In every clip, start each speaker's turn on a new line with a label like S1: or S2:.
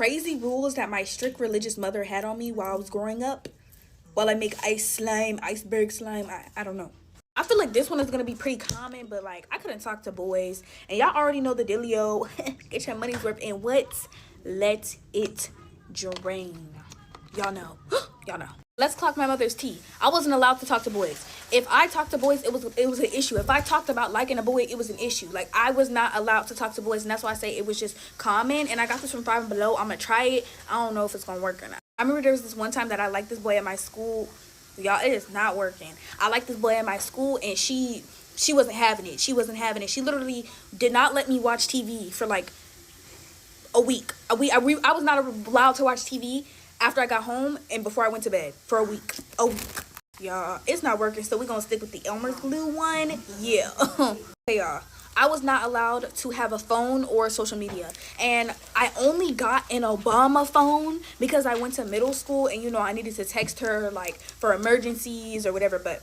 S1: crazy rules that my strict religious mother had on me while I was growing up. While I make ice slime, iceberg slime, I don't know. I feel like this one is gonna be pretty common, but like I couldn't talk to boys, and y'all already know the dealio. Get your money's worth, and what? Let it drain. Y'all know. Y'all know. Let's clock my mother's tea. I wasn't allowed to talk to boys. If I talked to boys, it was an issue. If I talked about liking a boy, it was an issue. Like, I was not allowed to talk to boys, and that's why I say it was just common. And I got this from Five and Below. I'm gonna try it. I don't know if it's gonna work or not. I remember there was this one time that I liked this boy at my school. Y'all, it is not working. I liked this boy at my school, and she wasn't having it. She wasn't having it. She literally did not let me watch TV for like a week. I was not allowed to watch TV after I got home and before I went to bed for a week. Y'all, it's not working, so we're gonna stick with the Elmer's glue one. Yeah. Hey, y'all, I was not allowed to have a phone or social media, and I only got an Obama phone because I went to middle school, and you know I needed to text her like for emergencies or whatever. But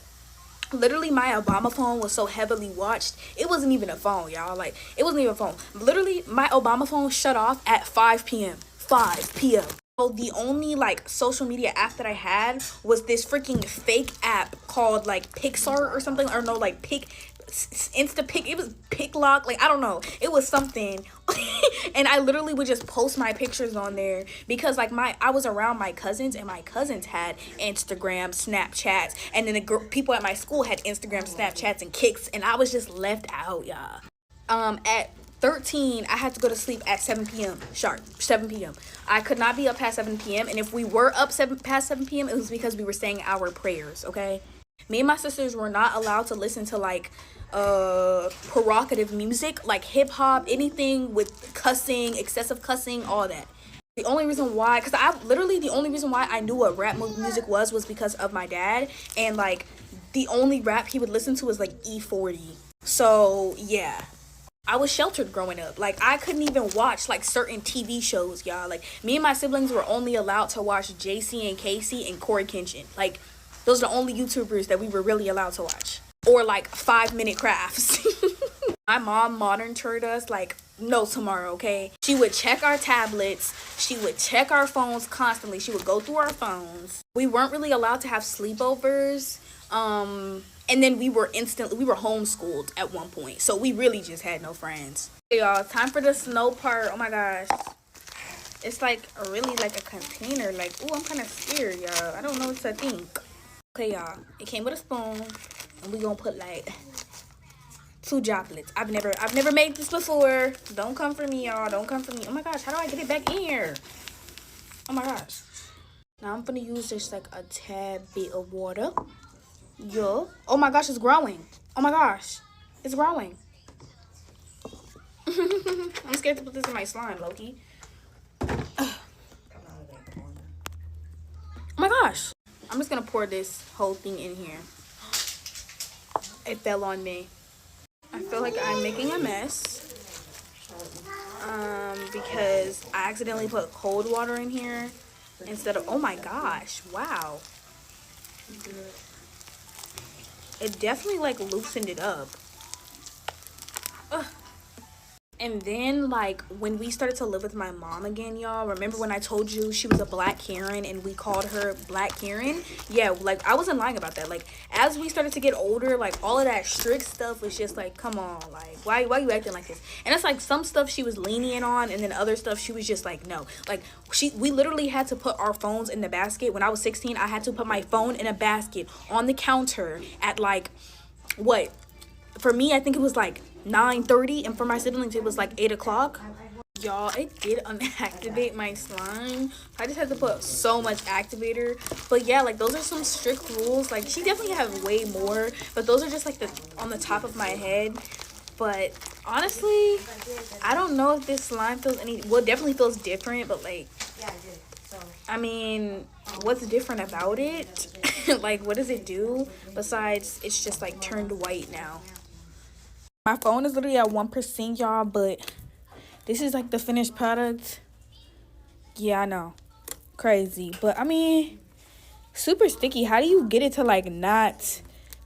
S1: literally my Obama phone was so heavily watched, it wasn't even a phone, y'all. Like, it wasn't even a phone. Literally my Obama phone shut off at 5 p.m. 5 p.m. So the only like social media app that I had was this freaking fake app called like Pixar or something, or no, like Instapic. It was Picklock, like I don't know, it was something. And I literally would just post my pictures on there because like I was around my cousins, and my cousins had Instagram, Snapchats, and then the people at my school had Instagram, Snapchats, and Kicks, and I was just left out, y'all. At 13, I had to go to sleep at 7 p.m. sharp. 7 p.m. I could not be up past 7 p.m. And if we were up past 7 p.m., it was because we were saying our prayers, okay? Me and my sisters were not allowed to listen to like provocative music, like hip hop, anything with cussing, excessive cussing, all that. The only reason why, the only reason why I knew what rap music was because of my dad, and like the only rap he would listen to was like E40. So yeah, I was sheltered growing up. Like, I couldn't even watch like certain TV shows, y'all. Like, me and my siblings were only allowed to watch JC and Casey and Corey Kenshin. Like, those are the only YouTubers that we were really allowed to watch. Or like 5-minute crafts. My mom monitored us like no tomorrow, okay? She would check our tablets. She would check our phones constantly. She would go through our phones. We weren't really allowed to have sleepovers. And then we were homeschooled at one point. So we really just had no friends. Hey, y'all, time for the snow part. Oh my gosh. It's like really like a container. Like, ooh, I'm kind of scared, y'all. I don't know what to think. Okay, y'all. It came with a spoon. And we gonna put like 2 droplets. I've never made this before. Don't come for me, y'all. Don't come for me. Oh my gosh, how do I get it back in here? Oh my gosh. Now I'm gonna use just like a tad bit of water. Yeah. Oh my gosh, it's growing. Oh my gosh, it's growing. I'm scared to put this in my slime, Loki. Oh my gosh. I'm just gonna pour this whole thing in here. It fell on me. I feel like I'm making a mess. Because I accidentally put cold water in here instead of, oh my gosh, wow. It definitely like loosened it up. Ugh. And then like when we started to live with my mom again, y'all, remember when I told you she was a Black Karen and we called her Black Karen? Yeah, like I wasn't lying about that. Like as we started to get older, like all of that strict stuff was just like, come on, like why you acting like this? And it's like some stuff she was lenient on, and then other stuff she was just like, no. Like we literally had to put our phones in the basket. When I was 16, I had to put my phone in a basket on the counter at like what? For me, I think it was like 9:30, and for my siblings it was like 8 o'clock. Y'all, it did unactivate my slime. I just had to put so much activator. But yeah, like those are some strict rules. Like she definitely have way more, but those are just like on the top of my head. But honestly, I don't know if this slime feels it definitely feels different, but like, I mean, what's different about it? Like, what does it do besides it's just like turned white now? My phone is literally at 1%, y'all, but this is like the finished product. Yeah, I know. Crazy. But I mean, super sticky. How do you get it to like not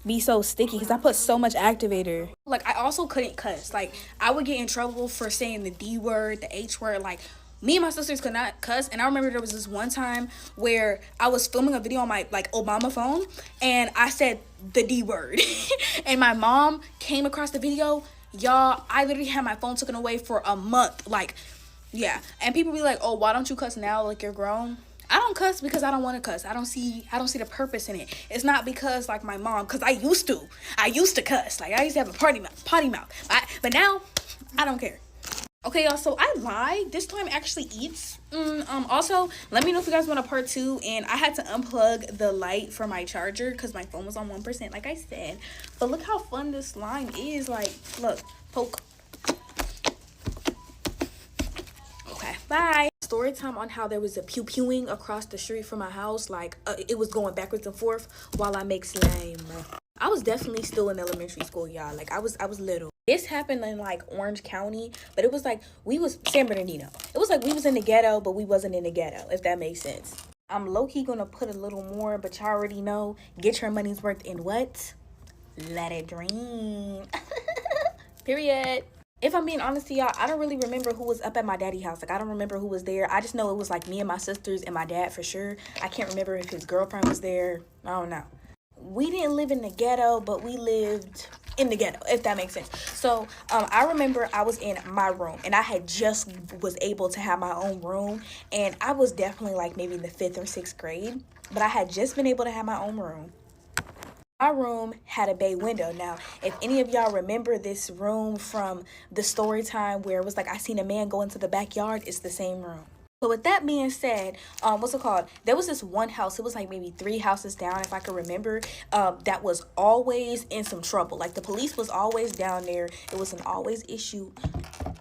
S1: be so sticky? Because I put so much activator. Like, I also couldn't cuss. Like, I would get in trouble for saying the D word, the H word. Like, Me and my sisters could not cuss, and I remember there was this one time where I was filming a video on my like Obama phone, and I said the D word, and my mom came across the video. Y'all, I literally had my phone taken away for a month. Like, yeah, and people be like, "Oh, why don't you cuss now? Like you're grown." I don't cuss because I don't want to cuss. I don't see the purpose in it. It's not because like my mom, because I used to cuss. Like I used to have a potty mouth. But now I don't care. Okay, y'all, so I lied. This time actually eats. Also, let me know if you guys want a part 2. And I had to unplug the light for my charger because my phone was on 1%, like I said. But look how fun this slime is. Like, look, poke. Okay, bye. Story time on how there was a pew-pewing across the street from my house. Like, it was going backwards and forth while I make slime. I was definitely still in elementary school, y'all. Like, I was little. This happened in like Orange County, but it was like we was San Bernardino. It was like we was in the ghetto, but we wasn't in the ghetto, if that makes sense. I'm low-key gonna put a little more, but y'all already know. Get your money's worth in what? Let it dream. Period. If I'm being honest to y'all, I don't really remember who was up at my daddy's house. Like, I don't remember who was there. I just know it was like me and my sisters and my dad for sure. I can't remember if his girlfriend was there. I don't know. We didn't live in the ghetto, but we lived in the ghetto, if that makes sense. So I remember I was in my room, and I had just was able to have my own room, and I was definitely like maybe in the 5th or 6th grade, but I had just been able to have my own room. My room had a bay window. Now, if any of y'all remember this room from the story time where it was like I seen a man go into the backyard, it's the same room. So with that being said, what's it called? There was this one house. It was like maybe 3 houses down, if I could remember, that was always in some trouble. Like the police was always down there. It was an always issue.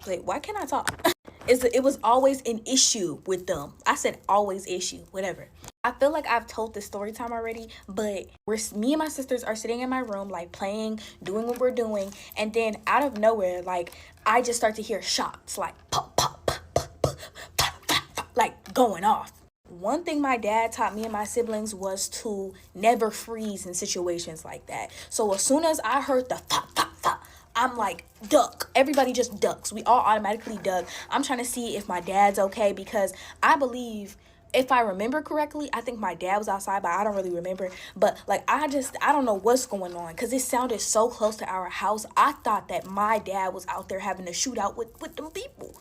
S1: Wait, why can't I talk? It was always an issue with them. I said always issue, whatever. I feel like I've told this story time already, but me and my sisters are sitting in my room, like playing, doing what we're doing, and then out of nowhere, like I just start to hear shots, like pop, pop, pop, pop, pop, pop, pop, like going off. One thing my dad taught me and my siblings was to never freeze in situations like that. So as soon as I heard the pop, pop, pop, I'm like, duck. Everybody just ducks. We all automatically duck. I'm trying to see if my dad's okay, because I believe, if I remember correctly, I think my dad was outside, but I don't really remember. But like, I don't know what's going on, because it sounded so close to our house. I thought that my dad was out there having a shootout with them people.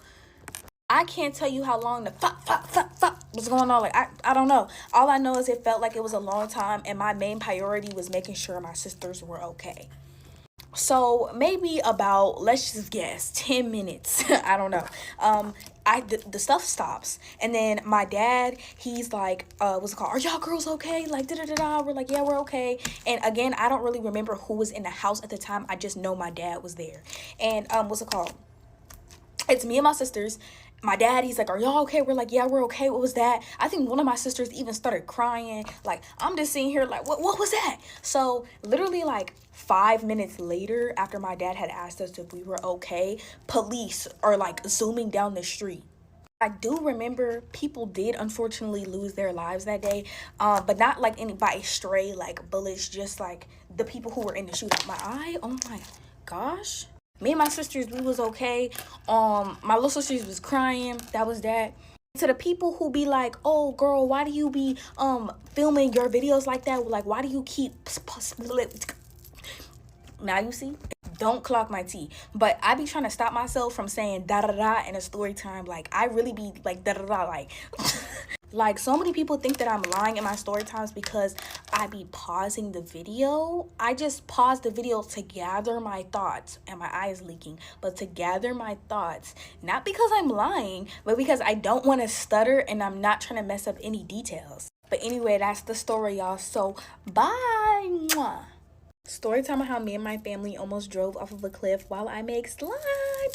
S1: I can't tell you how long the fuck was going on. Like, I don't know. All I know is it felt like it was a long time, and my main priority was making sure my sisters were okay. So maybe about, let's just guess, 10 minutes. I don't know. The stuff stops, and then my dad, he's like, what's it called? Are y'all girls okay? Like, da-da-da-da. We're like, yeah, we're okay. And again, I don't really remember who was in the house at the time. I just know my dad was there. And what's it called? It's me and my sisters. My dad, he's like, are y'all okay? We're like, yeah, we're okay. What was that? I think one of my sisters even started crying. Like, I'm just sitting here like, what was that? So literally like 5 minutes later, after my dad had asked us if we were okay, police are like zooming down the street. I do remember people did unfortunately lose their lives that day, but not like by stray like bullets, just like the people who were in the shootout. Oh my gosh. Me and my sisters, we was okay. My little sisters was crying. That was that. To the people who be like, oh girl, why do you be filming your videos like that? Like, why do you keep now you see? Don't clock my tea. But I be trying to stop myself from saying da da da in a story time. Like, I really be like da da da, like like, so many people think that I'm lying in my story times because I be pausing the video. I just pause the video to gather my thoughts, and my eye is leaking, but to gather my thoughts, not because I'm lying, but because I don't want to stutter and I'm not trying to mess up any details. But anyway, that's the story, y'all. So bye. Mwah. Story time on how me and my family almost drove off of a cliff while I make slime.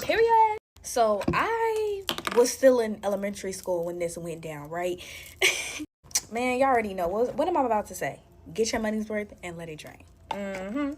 S1: Period. So I was still in elementary school when this went down, right? Man, y'all already know. What am I about to say? Get your money's worth and let it drain.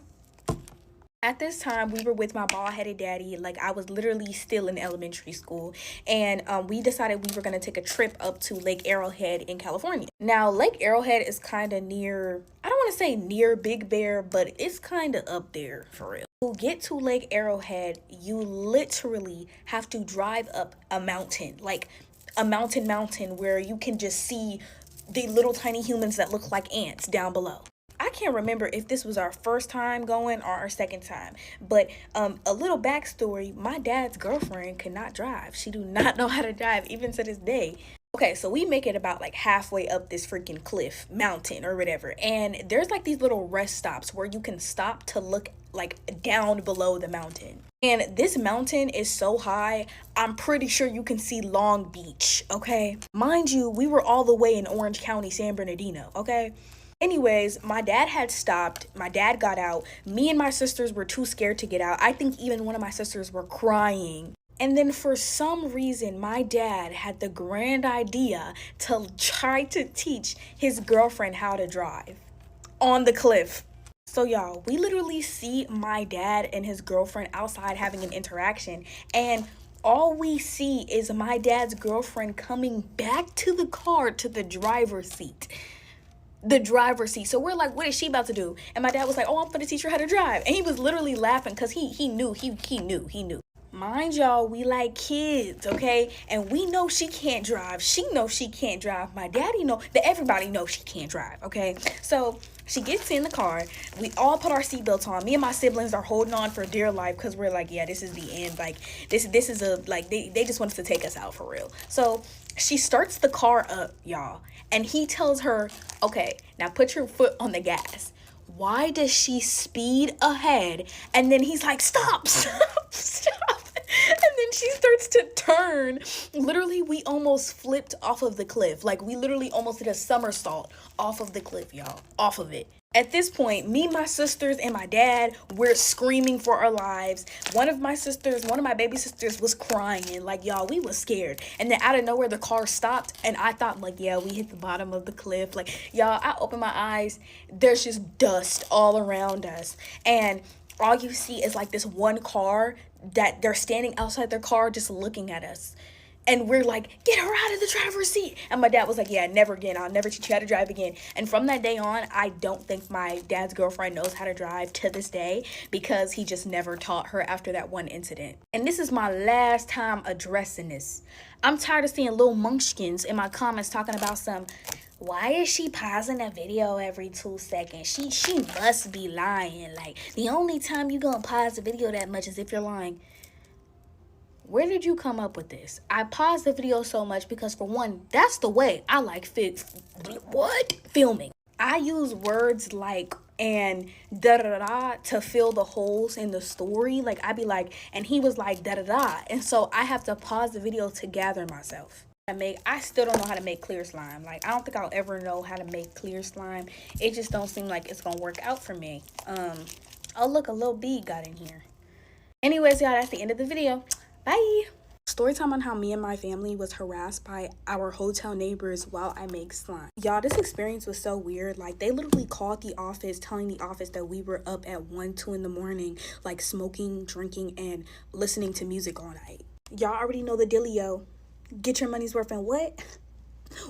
S1: At this time, we were with my bald-headed daddy. Like, I was literally still in elementary school. And we decided we were going to take a trip up to Lake Arrowhead in California. Now, Lake Arrowhead is kind of near, I don't want to say near Big Bear, but it's kind of up there for real. To get to Lake Arrowhead, you literally have to drive up a mountain. Like, a mountain where you can just see the little tiny humans that look like ants down below. I can't remember if this was our first time going or our second time, but a little backstory, my dad's girlfriend could not drive. She do not know how to drive, even to this day. Okay, so we make it about like halfway up this freaking cliff, mountain, or whatever, and there's like these little rest stops where you can stop to look like down below the mountain. And this mountain is so high, I'm pretty sure you can see Long Beach, okay? Mind you, we were all the way in Orange County, San Bernardino, okay? Anyways, my dad had stopped. My dad got out. Me and my sisters were too scared to get out. I think even one of my sisters were crying. And then for some reason, my dad had the grand idea to try to teach his girlfriend how to drive on the cliff. So y'all, we literally see my dad and his girlfriend outside having an interaction, and all we see is my dad's girlfriend coming back to the car, to the driver's seat. So we're like, what is she about to do? And my dad was like, oh, I'm gonna teach her how to drive. And he was literally laughing because he knew. Mind y'all, we like kids, okay? And we know she can't drive. She knows she can't drive. My daddy know that everybody knows she can't drive, okay? So she gets in the car. We all put our seatbelts on. Me and my siblings are holding on for dear life because we're like, yeah, this is the end. Like, this is a, like, they just want us to take us out for real. So she starts the car up, y'all. And he tells her, okay, now put your foot on the gas. Why does she speed ahead? And then he's like, stop. And then she starts to turn. Literally, we almost flipped off of the cliff. Like, we literally almost did a somersault off of the cliff, y'all. Off of it. At this point, me, my sisters, and my dad, we're screaming for our lives. One of my baby sisters was crying. Like, y'all, we was scared. And then out of nowhere, the car stopped. And I thought, like, yeah, we hit the bottom of the cliff. Like, y'all, I opened my eyes. There's just dust all around us. And all you see is, like, this one car that they're standing outside their car just looking at us. And we're like, get her out of the driver's seat. And my dad was like, yeah, never again. I'll never teach you how to drive again. And from that day on, I don't think my dad's girlfriend knows how to drive to this day because he just never taught her after that one incident. And this is my last time addressing this. I'm tired of seeing little munchkins in my comments talking about why is she pausing a video every 2 seconds? She must be lying. Like, the only time you gonna pause a video that much is if you're lying. Where did you come up with this? I paused the video so much because, for one, that's the way I like filming. I use words like and da-da-da-da to fill the holes in the story. Like, I'd be like, and he was like da-da-da. And so I have to pause the video to gather myself. I still don't know how to make clear slime. Like, I don't think I'll ever know how to make clear slime. It just don't seem like it's gonna work out for me. Oh, look, a little bee got in here. Anyways, y'all, that's the end of the video. Bye. Story time on how me and my family was harassed by our hotel neighbors while I make slime. Y'all, this experience was so weird. Like, they literally called the office, telling the office that we were up at 1, 2 in the morning, like smoking, drinking, and listening to music all night. Y'all already know the dealio. Get your money's worth and what?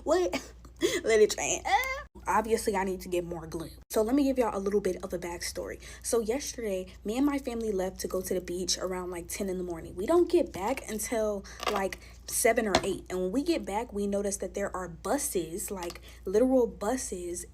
S1: Let it train. Obviously, I need to get more glue. So let me give y'all a little bit of a backstory. So yesterday, me and my family left to go to the beach around like 10 in the morning. We don't get back until like 7 or 8. And when we get back, we notice that there are buses, like literal buses,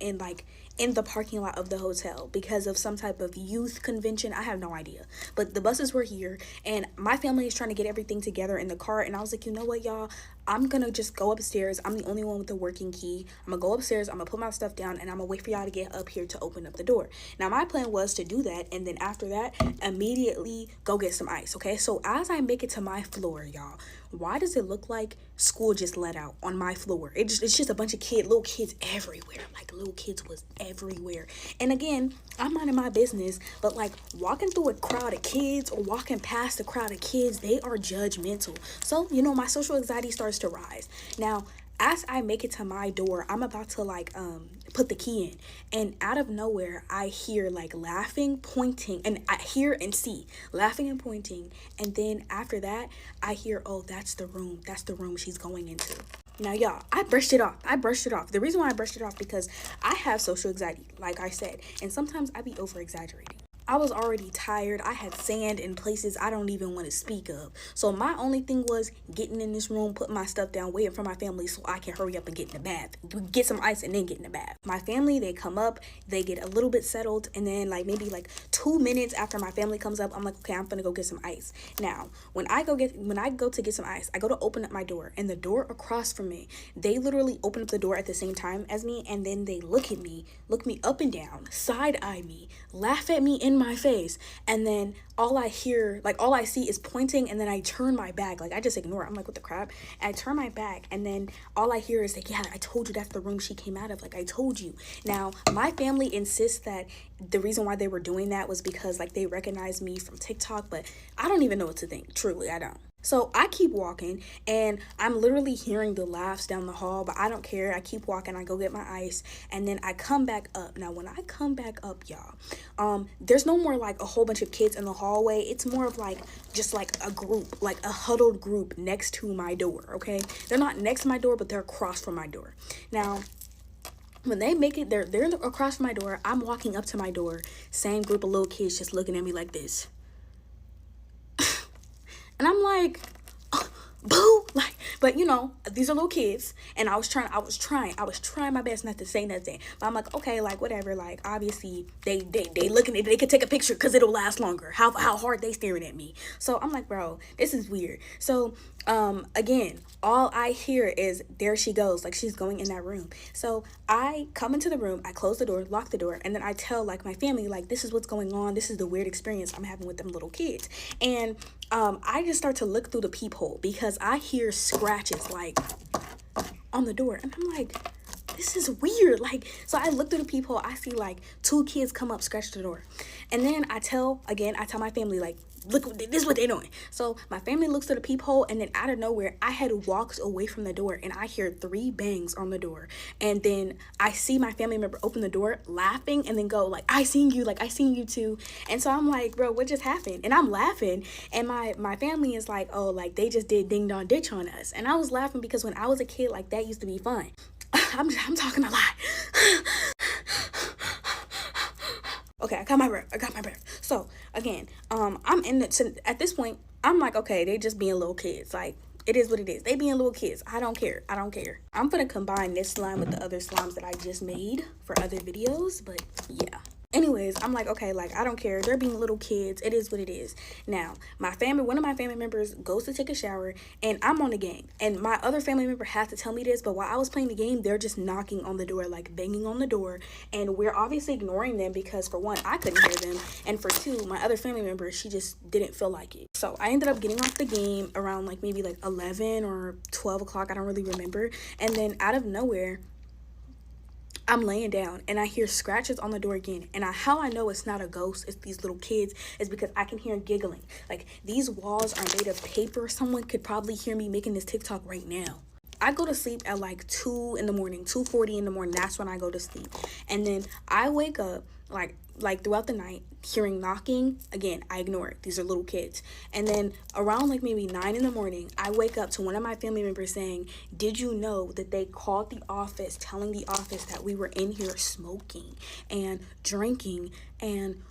S1: in the parking lot of the hotel because of some type of youth convention. I have no idea. But the buses were here, and my family is trying to get everything together in the car. And I was like, you know what, y'all? I'm gonna just go upstairs. I'm the only one with the working key. I'm gonna go upstairs. I'm gonna put my stuff down, and I'm gonna wait for y'all to get up here to open up the door. Now, my plan was to do that, and then after that, immediately go get some ice, okay? So as I make it to my floor, y'all, why does it look like school just let out on my floor? It's just a bunch of little kids everywhere. Like, little kids was everywhere. And again, I'm minding my business, but like walking through a crowd of kids or walking past a crowd of kids, they are judgmental. So, you know, my social anxiety starts to rise. Now, as I make it to my door, I'm about to put the key in, and out of nowhere I hear like laughing, pointing, and I hear and see laughing and pointing, and then after that I hear, oh, that's the room she's going into. Now, y'all, I brushed it off. The reason why I brushed it off because I have social anxiety, like I said, and sometimes I be over exaggerating. I was already tired. I had sand in places I don't even want to speak of. So my only thing was getting in this room, putting my stuff down, waiting for my family so I can hurry up and get in the bath. Get some ice and then get in the bath. My family, they come up, they get a little bit settled, and then like maybe like 2 minutes after my family comes up, I'm like, okay, I'm gonna go get some ice. Now, when I go to get some ice, I go to open up my door, and the door across from me, they literally open up the door at the same time as me, and then they look me up and down, side eye me, laugh at me in my face, and then all I see is pointing, and then I turn my back. Like, I just ignore it. I'm like, what the crap? And I turn my back, and then all I hear is like, yeah, I told you that's the room she came out of. Like, I told you. Now, my family insists that the reason why they were doing that was because like they recognized me from TikTok, but I don't even know what to think. Truly, I don't. So I keep walking, and I'm literally hearing the laughs down the hall, but I don't care. I keep walking. I go get my ice, and then I come back up. Now, when I come back up, y'all, there's no more like a whole bunch of kids in the hallway. It's more of like just like a group, like a huddled group next to my door, okay? They're not next to my door, but they're across from my door. Now, when they make it, they're across from my door. I'm walking up to my door. Same group of little kids just looking at me like this. And I'm like, oh, boo, like, but you know, these are little kids, and I was trying my best not to say nothing, but I'm like, okay, like, whatever, like, obviously, they looking at it, they could take a picture, because it'll last longer, how hard they staring at me. So I'm like, bro, this is weird. So, again, all I hear is, there she goes, like, she's going in that room. So I come into the room, I close the door, lock the door, and then I tell, like, my family, like, this is what's going on, this is the weird experience I'm having with them little kids. And I just start to look through the peephole, because I hear scratches like on the door, and I'm like, this is weird. Like, so I look through the peephole, I see like 2 kids come up, scratch the door, and then I tell my family, like, look, this is what they're doing. So my family looks through the peephole, and then out of nowhere, I had walked away from the door, and I hear 3 bangs on the door, and then I see my family member open the door, laughing, and then go like, I seen you too. And so I'm like, bro, what just happened? And I'm laughing, and my family is like, oh, like, they just did ding dong ditch on us. And I was laughing because when I was a kid, like, that used to be fun. I'm talking a lot. Okay, I got my breath. So again, at this point, I'm like, okay, they just being little kids. Like, it is what it is. They being little kids. I don't care. I'm gonna combine this slime with the other slimes that I just made for other videos, but yeah. Anyways, I'm like, okay, like, I don't care. They're being little kids. It is what it is. Now, one of my family members goes to take a shower, and I'm on the game. And my other family member has to tell me this, but while I was playing the game, they're just knocking on the door, like banging on the door. And we're obviously ignoring them because, for one, I couldn't hear them. And for 2, my other family member, she just didn't feel like it. So I ended up getting off the game around like maybe like 11 or 12 o'clock. I don't really remember. And then out of nowhere, I'm laying down, and I hear scratches on the door again. And how I know it's not a ghost, it's these little kids, is because I can hear giggling. Like, these walls are made of paper. Someone could probably hear me making this TikTok right now. I go to sleep at like 2 in the morning, 2:40 in the morning. That's when I go to sleep. And then I wake up like throughout the night, hearing knocking. Again, I ignore it. These are little kids. And then around like maybe 9 in the morning, I wake up to one of my family members saying, did you know that they called the office, telling the office that we were in here smoking and drinking and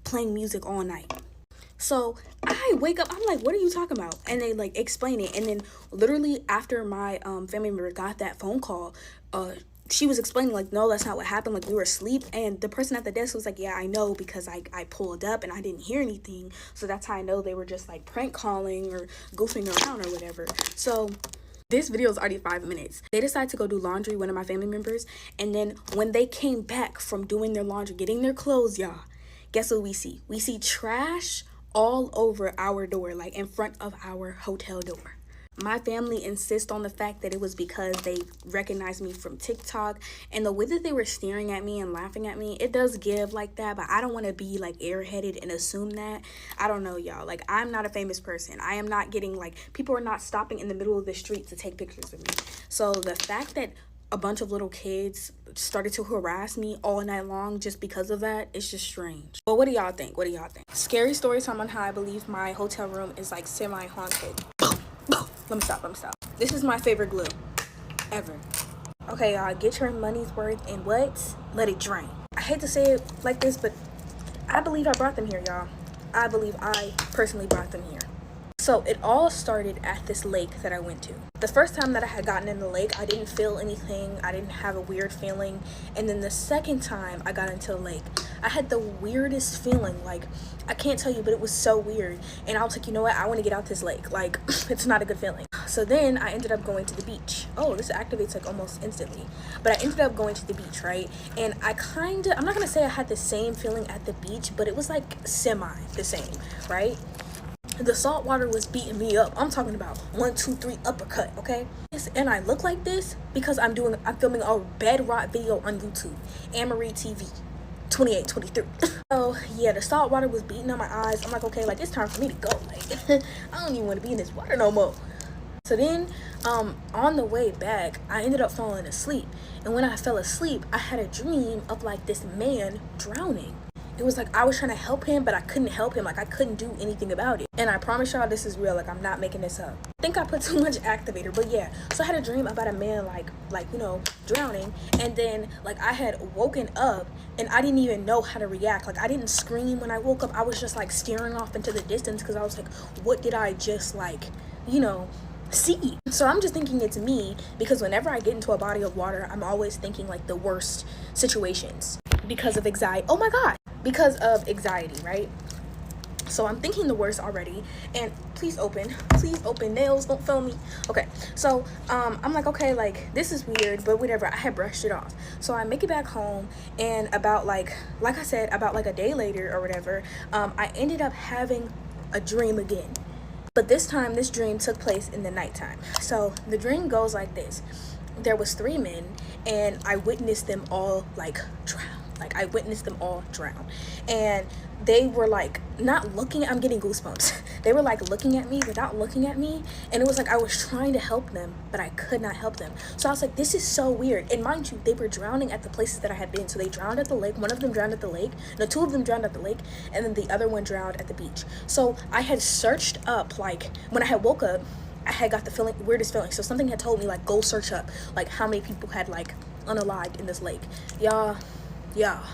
S1: playing music all night? So I wake up, I'm like, what are you talking about? And they like explain it. And then literally after my family member got that phone call, she was explaining like, no, that's not what happened. Like, we were asleep. And the person at the desk was like, yeah, I know, because I pulled up and I didn't hear anything. So that's how I know they were just like prank calling or goofing around or whatever. So this video is already 5 minutes. They decided to go do laundry, one of my family members. And then when they came back from doing their laundry, getting their clothes, y'all, guess what we see? We see trash all over our door, like in front of our hotel door. My family insists on the fact that it was because they recognized me from TikTok, and the way that they were staring at me and laughing at me, it does give like that, but I don't want to be like airheaded and assume that. I don't know, y'all. Like, I'm not a famous person. I am not getting like, people are not stopping in the middle of the street to take pictures of me. So the fact that a bunch of little kids started to harass me all night long just because of that, it's just strange. But what do y'all think? Scary story time on how I believe my hotel room is like semi-haunted. Let me stop. This is my favorite glue ever. Okay, y'all, get your money's worth and what? Let it drain. I hate to say it like this, but I believe I brought them here, y'all. I believe I personally brought them here. So it all started at this lake that I went to. The first time that I had gotten in the lake, I didn't feel anything. I didn't have a weird feeling. And then the second time I got into the lake, I had the weirdest feeling. Like, I can't tell you, but it was so weird. And I was like, you know what? I want to get out this lake. Like, it's not a good feeling. So then I ended up going to the beach. Oh, this activates like almost instantly. But I ended up going to the beach, right? And I'm not going to say I had the same feeling at the beach, but it was like semi the same, right? The salt water was beating me up. I'm talking about 1, 2, 3 uppercut, okay? And I look like this because I'm filming a bedrock video on YouTube, Anne-Marie TV 2823. So yeah, the salt water was beating on my eyes. I'm like, okay, like it's time for me to go. Like I don't even want to be in this water no more. So then on the way back, I ended up falling asleep. And when I fell asleep, I had a dream of like this man drowning. It was like I was trying to help him, but I couldn't help him. Like I couldn't do anything about it. And I promise y'all this is real. Like I'm not making this up. I think I put too much activator, but yeah. So I had a dream about a man like you know, drowning. And then like I had woken up and I didn't even know how to react. Like I didn't scream when I woke up. I was just like staring off into the distance because I was like, what did I just like, you know, see? So I'm just thinking it's me because whenever I get into a body of water, I'm always thinking like the worst situations because of anxiety. Oh my God. Because of anxiety, right? So I'm thinking the worst already. And please open nails, don't fail me. Okay, so I'm like, okay, like this is weird, but whatever. I had brushed it off. So I make it back home, and about like I said, about like a day later or whatever, I ended up having a dream again. But this time this dream took place in the nighttime. So the dream goes like this. There was 3 men and I witnessed them all like drown. Like I witnessed them all drown, and they were like not looking. I'm getting goosebumps. They were like looking at me without looking at me, and it was like I was trying to help them, but I could not help them. So I was like, this is so weird. And mind you, they were drowning at the places that I had been. So they drowned at the lake. One of them drowned at the lake. No, 2 of them drowned at the lake, and then the other one drowned at the beach. So I had searched up, like when I had woke up, I had got the weirdest feeling. So something had told me like go search up like how many people had like unalived in this lake. Yeah,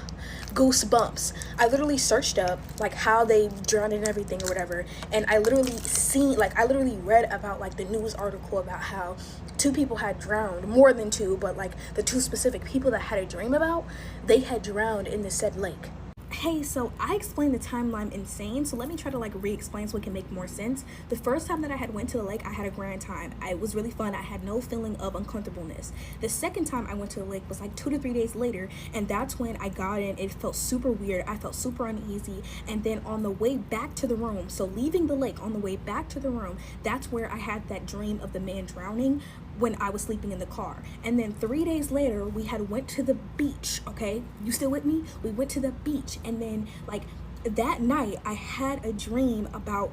S1: goosebumps. I literally searched up like how they drowned and everything or whatever, and I literally read about like the news article about how 2 people had drowned, more than 2, but like the 2 specific people that I had a dream about, they had drowned in the said lake. Hey, so I explained the timeline insane, so let me try to like re-explain so it can make more sense. The first time that I had went to the lake, I had a grand time. It was really fun. I had no feeling of uncomfortableness. The second time I went to the lake was like 2 to 3 days later, and that's when I got in. It felt super weird. I felt super uneasy, and then on the way back to the room, so leaving the lake, on the way back to the room, that's where I had that dream of the man drowning when I was sleeping in the car. And then 3 days later, we had went to the beach. Okay, you still with me? We went to the beach, and then like that night I had a dream about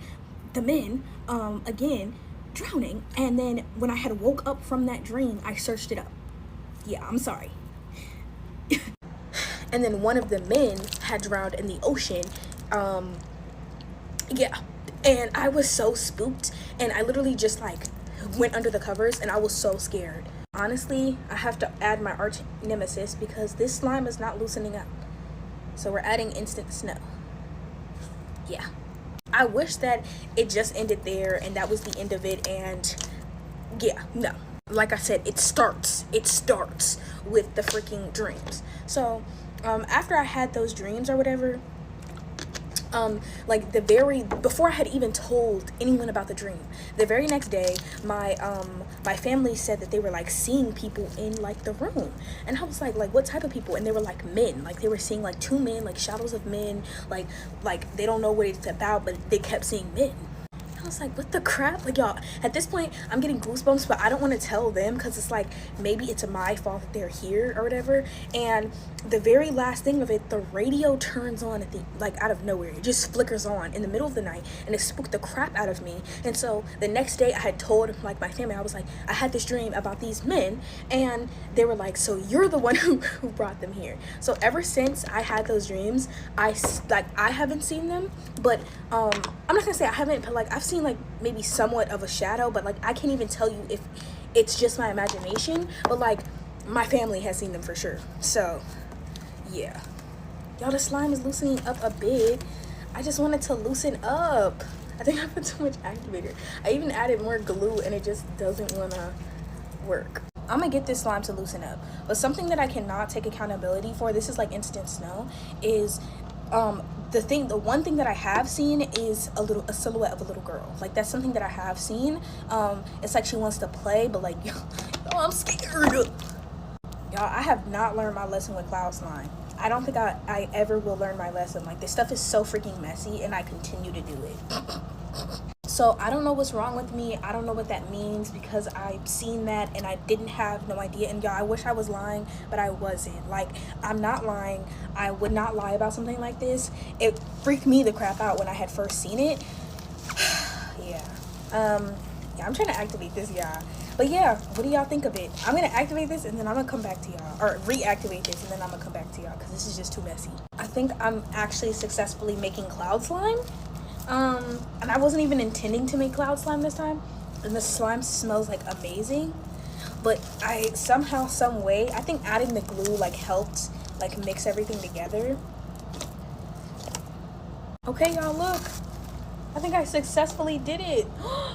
S1: the men again drowning. And then when I had woke up from that dream, I searched it up. Yeah, I'm sorry. And then one of the men had drowned in the ocean. Yeah, and I was so spooked, and I literally just like went under the covers, and I was so scared. Honestly, I have to add my arch nemesis because this slime is not loosening up. So we're adding instant snow. Yeah. I wish that it just ended there and that was the end of it, and yeah, no. Like I said, it starts with the freaking dreams. So after I had those dreams or whatever, like before I had even told anyone about the dream, the very next day my family said that they were like seeing people in like the room, and I was like what type of people? And they were like men, like they were seeing like 2 men, like shadows of men, like they don't know what it's about, but they kept seeing men. I was like, what the crap? Like, y'all, at this point I'm getting goosebumps, but I don't want to tell them because it's like maybe it's my fault that they're here or whatever. And the very last thing of it, the radio turns on at the out of nowhere. It just flickers on in the middle of the night, and it spooked the crap out of me. And so the next day I had told like my family, I was like, I had this dream about these men, and they were like, so you're the one who brought them here. So ever since I had those dreams, I haven't seen them, but I'm not gonna say I haven't, but like I've seen like maybe somewhat of a shadow, but like I can't even tell you if it's just my imagination, but like my family has seen them for sure. So yeah. Y'all, the slime is loosening up a bit. I just wanted to loosen up. I think I put too much activator. I even added more glue and it just doesn't want to work. I'm gonna get this slime to loosen up. But something that I cannot take accountability for, this is like instant snow, is the one thing that I have seen is a silhouette of a little girl. Like, that's something that I have seen. It's like she wants to play, but like, oh, I'm scared. Y'all, I have not learned my lesson with cloud slime. I don't think I ever will learn my lesson. Like, this stuff is so freaking messy and I continue to do it. So I don't know what's wrong with me. I don't know what that means, because I've seen that and I didn't have no idea. And y'all, I wish I was lying, but I wasn't. Like, I'm not lying. I would not lie about something like this. It freaked me the crap out when I had first seen it. Yeah, I'm trying to activate this, y'all. But yeah, what do y'all think of it? I'm gonna activate this and then I'm gonna come back to y'all, or reactivate this and then I'm gonna come back to y'all, because this is just too messy. I think I'm actually successfully making cloud slime. And I wasn't even intending to make cloud slime this time, and the slime smells like amazing. But I somehow, some way, I think adding the glue like helped like mix everything together. Okay, y'all, look, I think I successfully did it.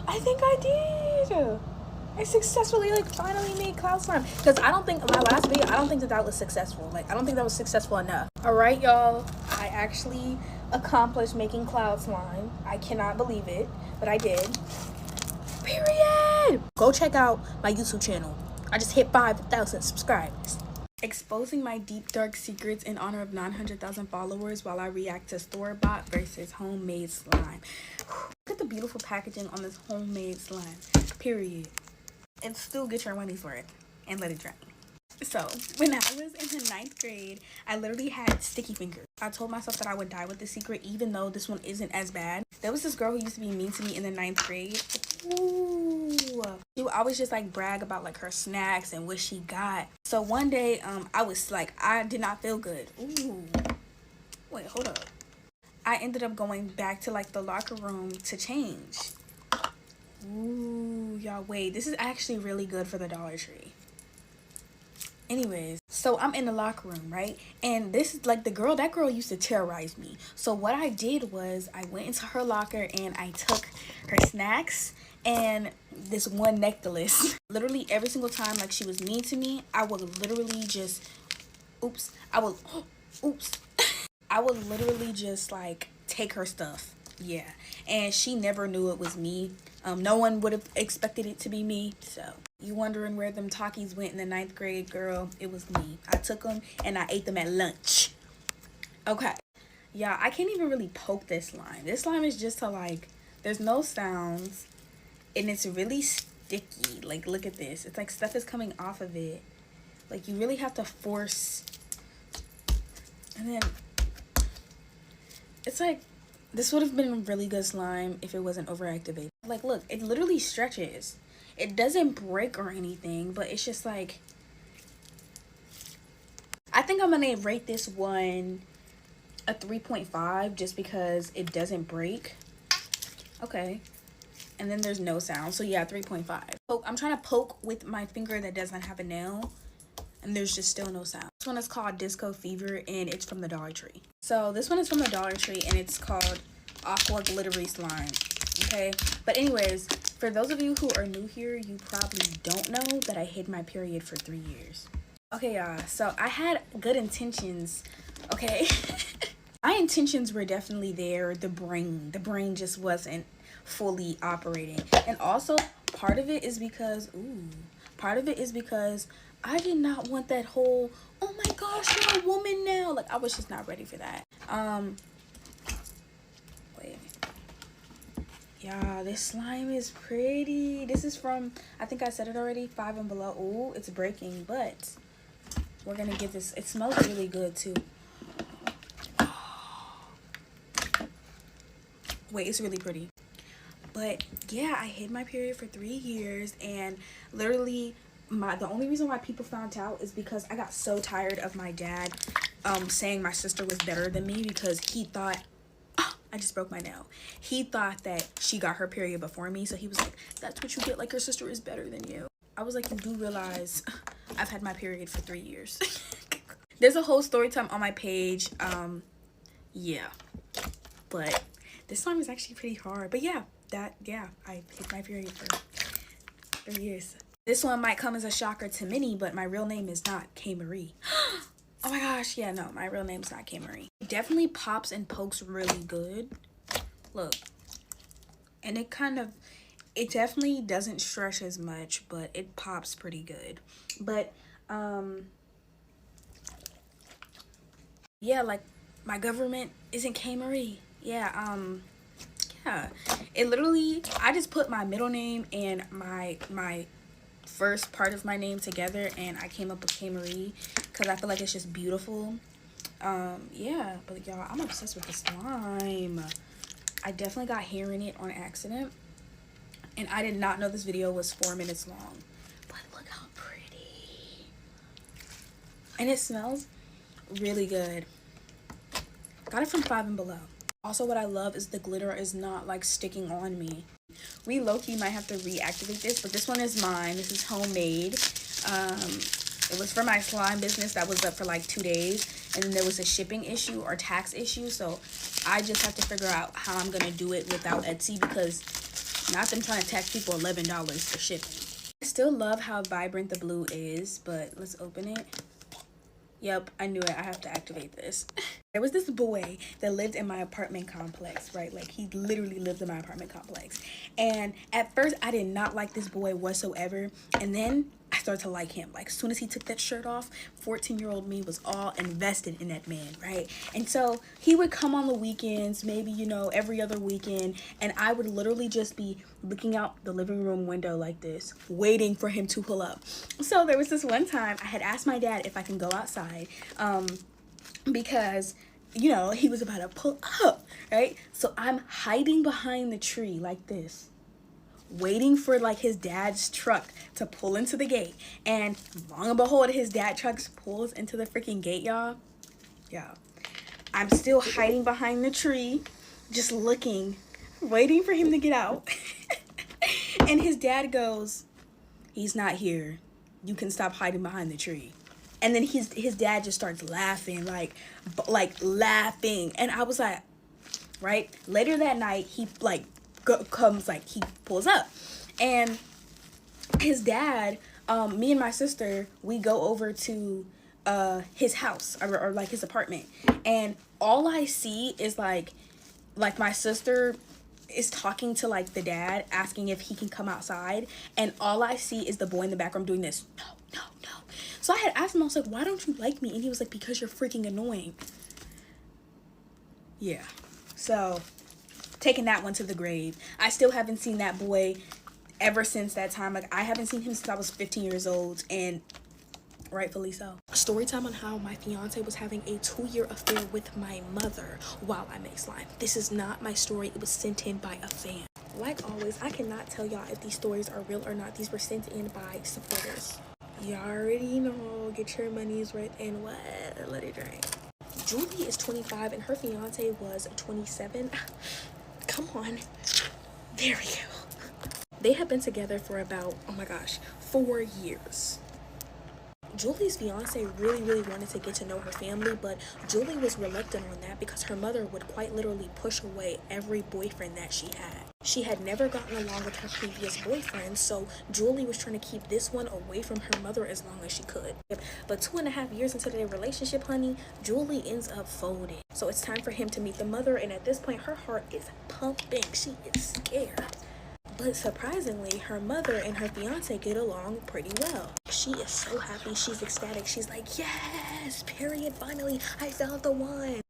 S1: I think I did. I successfully like finally made cloud slime, because I don't think my last video, I don't think that was successful. Like, I don't think that was successful enough. All right, y'all, I actually accomplished making cloud slime. I cannot believe it, but I did. Period. Go check out my YouTube channel. I just hit 5,000 subscribers. Exposing my deep dark secrets in honor of 900,000 followers while I react to store-bought versus homemade slime. Look at the beautiful packaging on this homemade slime. Period. And still get your money's worth and let it dry. So when I was in the 9th grade, I literally had sticky fingers. I told myself that I would die with the secret, even though this one isn't as bad. There was this girl who used to be mean to me in the 9th grade. Ooh. She would always just like brag about like her snacks and what she got. So one day, I was like, I did not feel good. Ooh. Wait, hold up. I ended up going back to like the locker room to change. Ooh, y'all, wait, this is actually really good for the Dollar Tree. Anyways, so I'm in the locker room, right? And this is like that girl used to terrorize me. So what I did was I went into her locker and I took her snacks and this one necklace. Literally every single time like she was mean to me, I would literally just, I would literally just like take her stuff. Yeah, and she never knew it was me. No one would have expected it to be me. So you wondering where them Takis went in the 9th grade, girl? It was me. I took them and I ate them at lunch. Okay, yeah, I can't even really poke this slime. This slime is just to like, there's no sounds and it's really sticky. Like, look at this. It's like stuff is coming off of it. Like, you really have to force. And then it's like, this would have been really good slime if it wasn't overactivated. Like, look, it literally stretches. It doesn't break or anything, but it's just like, I think I'm gonna rate this one a 3.5 just because it doesn't break. Okay. And then there's no sound. So yeah, 3.5. I'm trying to poke with my finger that doesn't have a nail, and there's just still no sound. This one is called Disco Fever, and it's from the Dollar Tree. So this one is from the Dollar Tree, and it's called Aqua Glittery Slime. Okay, but anyways, for those of you who are new here, you probably don't know that I hid my period for 3 years. Okay, y'all, so I had good intentions, okay? My intentions were definitely there. The brain just wasn't fully operating. And also, part of it is because I did not want that whole, oh my gosh, you're a woman now. Like, I was just not ready for that. Wait. Yeah, this slime is pretty. This is from, I think I said it already, 5 and Below. Ooh, it's breaking, but we're gonna give this, it smells really good too. Wait, it's really pretty. But yeah, I hid my period for 3 years, and literally the only reason why people found out is because I got so tired of my dad saying my sister was better than me, because he thought, I just broke my nail. He thought that she got her period before me, so he was like, that's what you get, like your sister is better than you. I was like, you do realize I've had my period for 3 years. There's a whole story time on my page. Yeah, but this slime is actually pretty hard. But yeah, I hit my period for 3 years. This one might come as a shocker to many, but my real name is not KAYMAIRE. Oh my gosh, yeah, no, my real name's not KAYMAIRE. It definitely pops and pokes really good. Look. And it definitely doesn't stretch as much, but it pops pretty good. But, yeah, like, my government isn't KAYMAIRE. Yeah, yeah. It literally, I just put my middle name and my first part of my name together, and I came up with KAYMAIRE because I feel like it's just beautiful. Yeah, but y'all, I'm obsessed with the slime. I definitely got hair in it on accident, and I did not know this video was 4 minutes long, but look how pretty. And it smells really good. Got it from 5 and Below. Also, what I love is the glitter is not like sticking on me. We low-key might have to reactivate this, but this one is mine. This is homemade. It was for my slime business that was up for like 2 days, and then there was a shipping issue or tax issue, so I just have to figure out how I'm gonna do it without Etsy, because not them trying to tax people $11 for shipping. I still love how vibrant the blue is, but let's open it. Yep, I knew it. I have to activate this. There was this boy that lived in my apartment complex, right? Like, he literally lived in my apartment complex. And at first, I did not like this boy whatsoever. And then I started to like him. Like, as soon as he took that shirt off, 14-year-old me was all invested in that man, right? And so he would come on the weekends, maybe, you know, every other weekend. And I would literally just be looking out the living room window like this, waiting for him to pull up. So there was this one time I had asked my dad if I can go outside, because, you know, he was about to pull up, right? So I'm hiding behind the tree like this, waiting for like his dad's truck to pull into the gate. And long and behold, his dad truck pulls into the freaking gate, y'all. Yeah, I'm still hiding behind the tree, just looking, waiting for him to get out. And his dad goes, "He's not here. You can stop hiding behind the tree." And then his dad just starts laughing, like laughing. And I was like, right? Later that night, he like comes, like he pulls up. And his dad, me and my sister, we go over to his house or like his apartment. And all I see is like my sister is talking to like the dad, asking if he can come outside. And all I see is the boy in the background doing this. No, no, no. So I had asked him, I was like, "Why don't you like me?" And he was like, "Because you're freaking annoying." Yeah. So, taking that one to the grave. I still haven't seen that boy ever since that time. Like, I haven't seen him since I was 15 years old, and rightfully so. Story time on how my fiance was having a 2-year affair with my mother while I make slime. This is not my story. It was sent in by a fan. Like always, I cannot tell y'all if these stories are real or not. These were sent in by supporters. You already know, get your money's worth and what? Let it drink. Julie is 25 and her fiance was 27. Come on. There we go. They have been together for about, oh my gosh, 4 years. Julie's fiance really wanted to get to know her family, but Julie was reluctant on that because her mother would quite literally push away every boyfriend that she had. She had never gotten along with her previous boyfriend, so Julie was trying to keep this one away from her mother as long as she could. But 2.5 years into their relationship, honey, Julie ends up folding. So it's time for him to meet the mother, and at this point, her heart is pumping. She is scared. But surprisingly, her mother and her fiance get along pretty well. She is so happy. She's ecstatic. She's like, "Yes, period, finally, I found the one."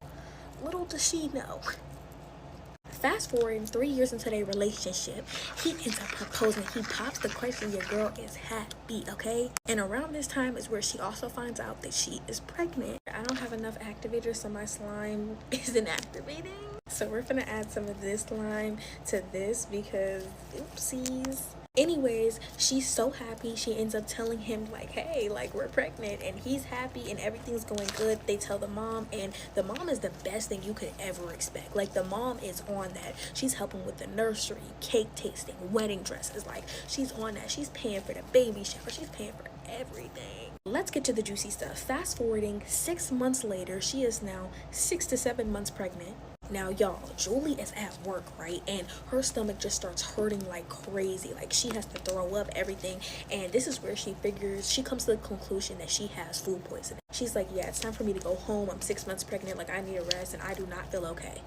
S1: Little does she know. Fast forward 3 years into their relationship, he ends up proposing. He pops the question, "Your girl is happy, okay?" And around this time is where she also finds out that she is pregnant. I don't have enough activators, so my slime isn't activating. So we're gonna add some of this slime to this because oopsies. Anyways, she's so happy. She ends up telling him like, "Hey, like, we're pregnant," and he's happy and everything's going good. They tell the mom, and the mom is the best thing you could ever expect. Like, the mom is on that. She's helping with the nursery, cake tasting, wedding dresses. Like, she's on that. She's paying for the baby shower. She's paying for everything. let's get to the juicy stuff. Fast forwarding 6 months later, she is now 6 to 7 months pregnant. Now, y'all, Julie is at work, right? And her stomach just starts hurting like crazy. Like, she has to throw up everything. And this is where she comes to the conclusion that she has food poisoning. She's like, yeah, it's time for me to go home. I'm 6 months pregnant. Like, I need a rest and I do not feel okay.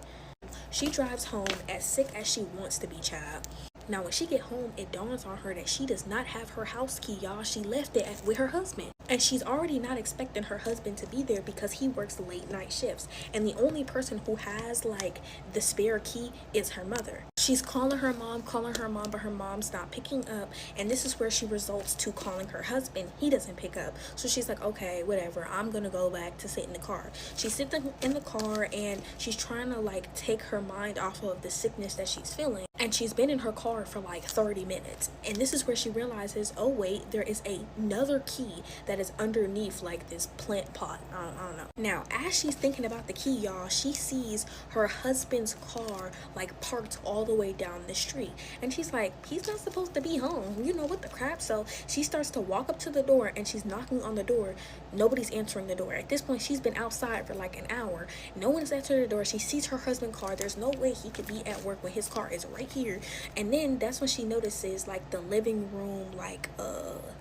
S1: She drives home as sick as she wants to be, child. Now, when she get home, it dawns on her that she does not have her house key, y'all. She left it with her husband. And she's already not expecting her husband to be there because he works late night shifts. And the only person who has, like, the spare key is her mother. She's calling her mom, but her mom's not picking up. And this is where she results to calling her husband. He doesn't pick up. So she's like, okay, whatever. I'm going to go back to sit in the car. She's sitting in the car and she's trying to, like, take her mind off of the sickness that she's feeling. And she's been in her car for like 30 minutes. And this is where she realizes, oh wait, there is another key that is underneath like this plant pot. I don't know. Now, as she's thinking about the key, y'all, she sees her husband's car like parked all the way down the street. And she's like, he's not supposed to be home. You know what the crap? So she starts to walk up to the door and she's knocking on the door. Nobody's answering the door. At this point, she's been outside for like an hour. No one's answering the door. She sees her husband's car. There's no way he could be at work when his car is right here. And then that's when she notices like the living room like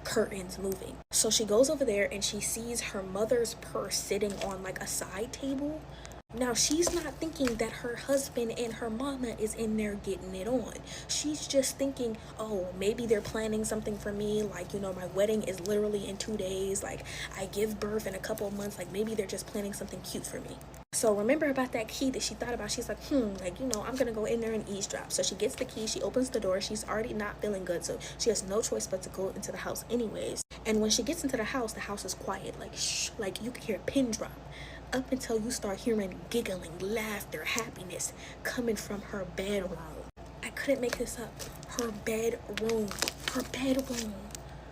S1: curtains moving. So she goes over there and she sees her mother's purse sitting on like a side table. Now, she's not thinking that her husband and her mama is in there getting it on. She's just thinking, oh, maybe they're planning something for me. Like, you know, my wedding is literally in 2 days. Like, I give birth in a couple of months. Like, maybe they're just planning something cute for me. So remember about that key that she thought about. She's like, like, you know, I'm going to go in there and eavesdrop. So she gets the key. She opens the door. She's already not feeling good. So she has no choice but to go into the house anyways. And when she gets into the house is quiet. Like, shh, like you can hear a pin drop. Up until you start hearing giggling, laughter, happiness coming from her bedroom. I couldn't make this up. Her bedroom.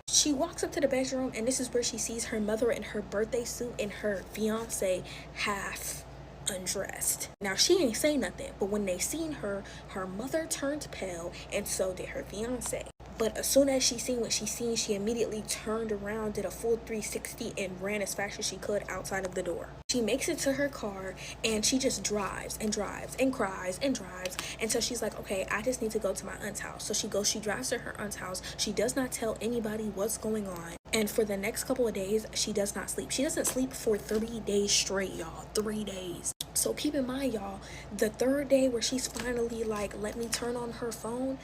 S1: She walks up to the bedroom and this is where she sees her mother in her birthday suit and her fiance half undressed. Now, she ain't say nothing, but when they seen her, her mother turned pale and so did her fiance. But as soon as she seen what she seen, she immediately turned around, did a full 360 and ran as fast as she could outside of the door. She makes it to her car and she just drives and drives and cries and drives until she's like, okay, I just need to go to my aunt's house. So she drives to her aunt's house. She does not tell anybody what's going on. And for the next couple of days, she does not sleep. She doesn't sleep for 3 days straight, y'all. 3 days. So keep in mind, y'all, the third day where she's finally like, let me turn on her phone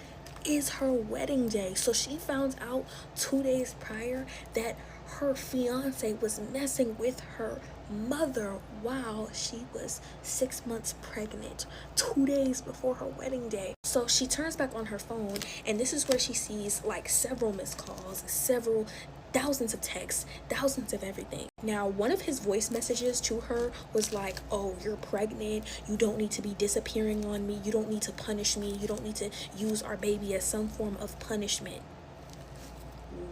S1: is her wedding day. So she found out 2 days prior that her fiance was messing with her mother while she was 6 months pregnant, 2 days before her wedding day. So she turns back on her phone and this is where she sees like several missed calls, thousands of texts, thousands of everything. Now, one of his voice messages to her was like, oh, you're pregnant. You don't need to be disappearing on me. You don't need to punish me. You don't need to use our baby as some form of punishment.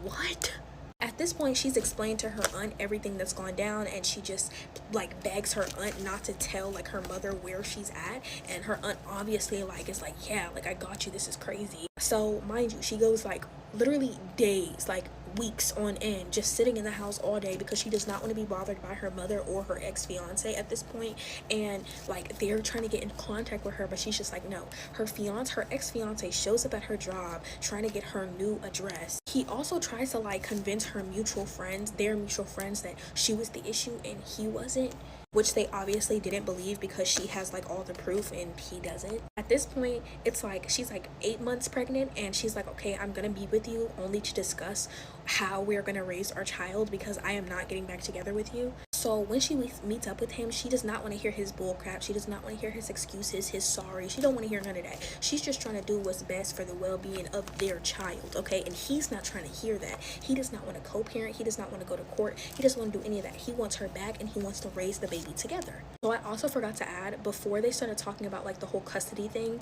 S1: What? At this point, she's explained to her aunt everything that's gone down and she just like begs her aunt not to tell like her mother where she's at. And her aunt obviously like is like, yeah, like I got you. This is crazy. So mind you, she goes like literally days, like weeks on end, just sitting in the house all day because she does not want to be bothered by her mother or her ex-fiance at this point. And like they're trying to get in contact with her, but she's just like, no. Her ex-fiance shows up at her job trying to get her new address. He also tries to like convince their mutual friends that she was the issue and he wasn't, which they obviously didn't believe because she has like all the proof and he doesn't. At this point, it's like she's like 8 months pregnant and she's like, okay, I'm gonna be with you only to discuss how we're gonna raise our child because I am not getting back together with you. So when she meets up with him, she does not want to hear his bull crap. She does not want to hear his excuses, his sorry. She don't want to hear none of that. She's just trying to do what's best for the well-being of their child, okay? And he's not trying to hear that. He does not want to co-parent. He does not want to go to court. He doesn't want to do any of that. He wants her back and he wants to raise the baby together. So I also forgot to add, before they started talking about like the whole custody thing,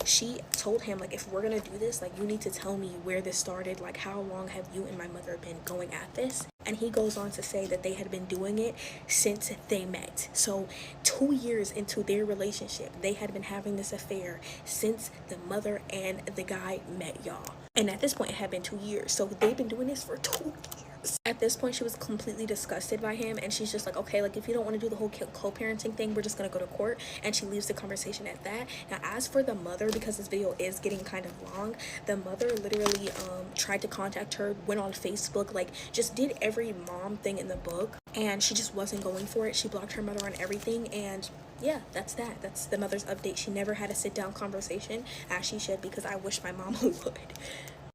S1: she told him like, if we're gonna do this, like you need to tell me where this started. Like, how long have you and my mother been going at this? And he goes on to say that they had been doing it since they met. So 2 years into their relationship, they had been having this affair since the mother and the guy met, y'all. And at this point, it had been 2 years. So they've been doing this for 2 years. At this point, she was completely disgusted by him, and she's just like, okay, like if you don't want to do the whole co-parenting thing, we're just gonna go to court. And she leaves the conversation at that. Now, as for the mother, because this video is getting kind of long, the mother literally tried to contact her, went on Facebook, like just did every mom thing in the book, and she just wasn't going for it. She blocked her mother on everything, and yeah, that's that. That's the mother's update. She never had a sit-down conversation, as she should, because I wish my mom would.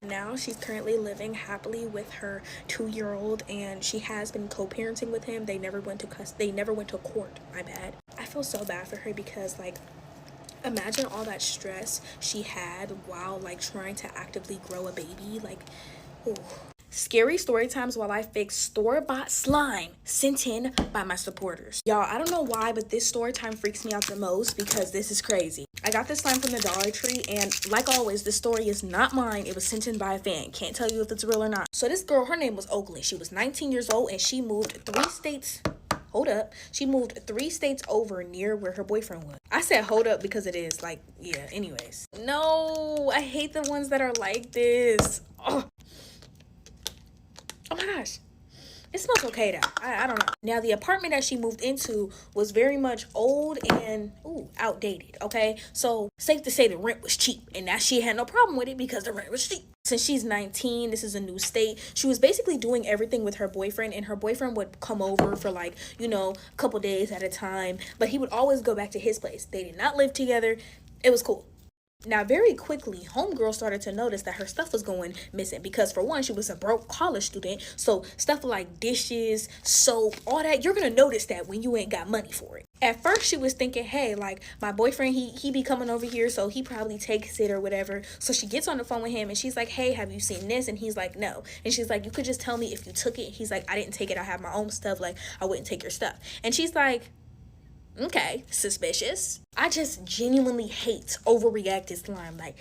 S1: Now she's currently living happily with her 2-year-old, and she has been co-parenting with him. They never went to court, my bad. I feel so bad for her because, like, imagine all that stress she had while like trying to actively grow a baby. Like, ooh. Scary story times while I fix store-bought slime sent in by my supporters. Y'all, I don't know why, but this story time freaks me out the most because this is crazy. I got this slime from the Dollar Tree, and like always, this story is not mine. It was sent in by a fan. Can't tell you if it's real or not. So this girl, her name was Oakley. She was 19 years old, and she moved 3 states. Hold up. She moved 3 states over near where her boyfriend was. I said hold up because it is like, yeah, anyways. No, I hate the ones that are like this. Oh my gosh. It smells okay though. I don't know. Now, the apartment that she moved into was very much old and outdated, okay? So, safe to say the rent was cheap, and that she had no problem with it because the rent was cheap. Since she's 19, this is a new state. She was basically doing everything with her boyfriend, and her boyfriend would come over for like, you know, a couple days at a time, but he would always go back to his place. They did not live together. It was cool. Now, very quickly, homegirl started to notice that her stuff was going missing because, for one, she was a broke college student. So stuff like dishes, soap, all that, you're going to notice that when you ain't got money for it. At first, she was thinking, hey, like, my boyfriend, he be coming over here, so he probably takes it or whatever. So she gets on the phone with him, and she's like, hey, have you seen this? And he's like, no. And she's like, you could just tell me if you took it. He's like, I didn't take it. I have my own stuff. Like, I wouldn't take your stuff. And she's like, okay, suspicious. I just genuinely hate overreacted slime. Like,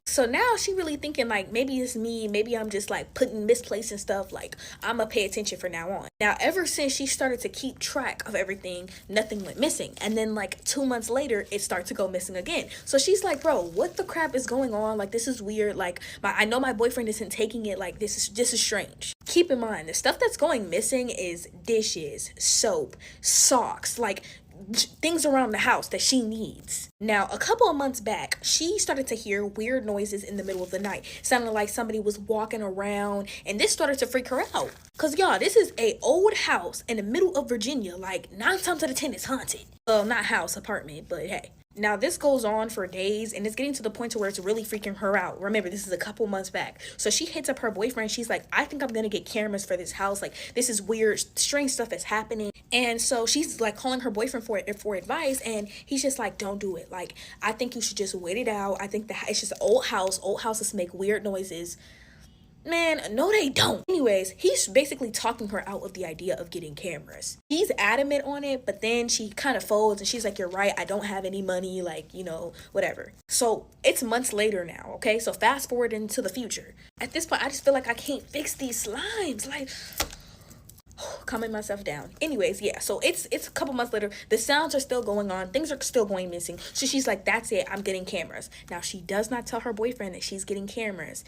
S1: so now she really thinking like maybe it's me, maybe I'm just like misplacing stuff. Like, I'ma pay attention from now on. Now, ever since she started to keep track of everything, nothing went missing. And then like 2 months later, it started to go missing again. So she's like, bro, what the crap is going on? Like, this is weird. Like, I know my boyfriend isn't taking it. Like, this is strange. Keep in mind, the stuff that's going missing is dishes, soap, socks, like things around the house that she needs. Now, a couple of months back, she started to hear weird noises in the middle of the night. Sounded like somebody was walking around, and this started to freak her out. Cause y'all, this is a old house in the middle of Virginia. Like, 9 times out of 10 it's haunted. Well, not house, apartment, but hey. Now, this goes on for days, and it's getting to the point to where it's really freaking her out. Remember, this is a couple months back. So she hits up her boyfriend. She's like, I think I'm going to get cameras for this house. Like, this is weird, strange stuff is happening. And so she's like calling her boyfriend for advice, and he's just like, don't do it. Like, I think you should just wait it out. I think it's just an old house. Old houses make weird noises. Man, no they don't. Anyways, he's basically talking her out of the idea of getting cameras. He's adamant on it, but then she kind of folds and she's like, you're right, I don't have any money, like, you know, whatever. So it's months later now, okay? So fast forward into the future. At this point, I just feel like I can't fix these slimes. Like, calming myself down. Anyways, yeah, so it's a couple months later. The sounds are still going on. Things are still going missing. So she's like, that's it, I'm getting cameras. Now, she does not tell her boyfriend that she's getting cameras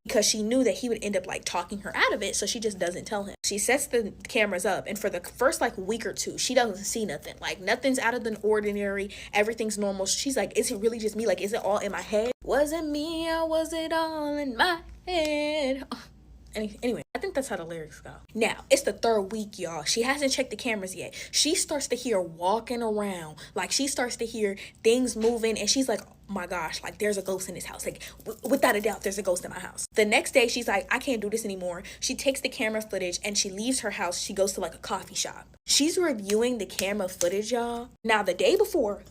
S1: because she knew that he would end up like talking her out of it. So she just doesn't tell him. She sets the cameras up, and for the first like week or two, she doesn't see nothing. Like, nothing's out of the ordinary. Everything's normal. She's like, is it really just me? Like, is it all in my head? Was it me or was it all in my head? Anyway, I think that's how the lyrics go. Now, it's the 3rd week, y'all. She hasn't checked the cameras yet. She starts to hear walking around. Like, she starts to hear things moving, and she's like, oh my gosh, like, there's a ghost in this house. Like, without a doubt, there's a ghost in my house. The next day, she's like, I can't do this anymore. She takes the camera footage, and she leaves her house. She goes to, like, a coffee shop. She's reviewing the camera footage, y'all. Now, the day before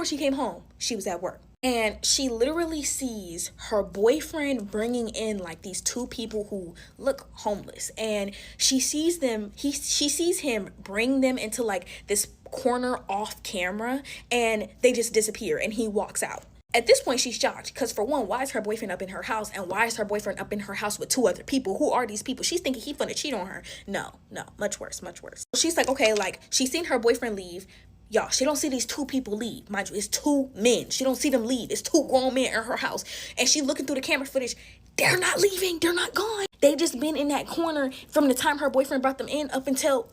S1: she came home, she was at work. And she literally sees her boyfriend bringing in like these 2 people who look homeless. And she sees them, she sees him bring them into like this corner off camera, and they just disappear and he walks out. At this point, she's shocked because, for one, why is her boyfriend up in her house? And why is her boyfriend up in her house with 2 other people? Who are these people? She's thinking he's gonna cheat on her. No, much worse. She's like, okay, like, she's seen her boyfriend leave. Y'all, she don't see these 2 people leave. Mind you, it's 2 men. She don't see them leave. It's 2 grown men in her house. And she looking through the camera footage. They're not leaving. They're not gone. They just been in that corner from the time her boyfriend brought them in up until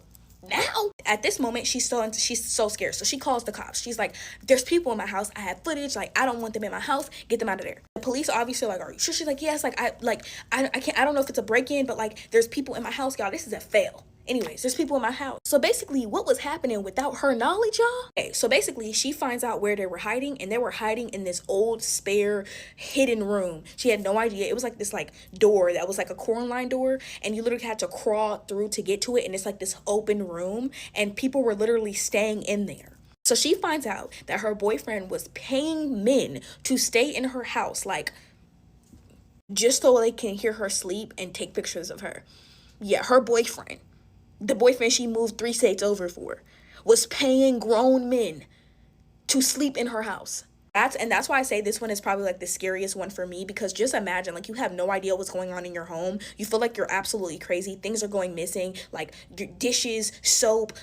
S1: now. At this moment, she's so scared. So she calls the cops. She's like, there's people in my house. I have footage. Like, I don't want them in my house. Get them out of there. The police obviously are like, are you sure? She's like, yes. Like, I can't, I don't know if it's a break-in, but like, there's people in my house, y'all. This is a fail. Anyways, there's people in my house. So basically, what was happening without her knowledge, y'all? Okay, so basically, she finds out where they were hiding, and they were hiding in this old, spare, hidden room. She had no idea. It was like this, like, door that was like a corn line door, and you literally had to crawl through to get to it, and it's like this open room, and people were literally staying in there. So she finds out that her boyfriend was paying men to stay in her house, like, just so they can hear her sleep and take pictures of her. Yeah, her boyfriend, the boyfriend she moved 3 states over for, was paying grown men to sleep in her house. That's why I say this one is probably like the scariest one for me, because just imagine, like, you have no idea what's going on in your home. You feel like you're absolutely crazy. Things are going missing, like your dishes, soap,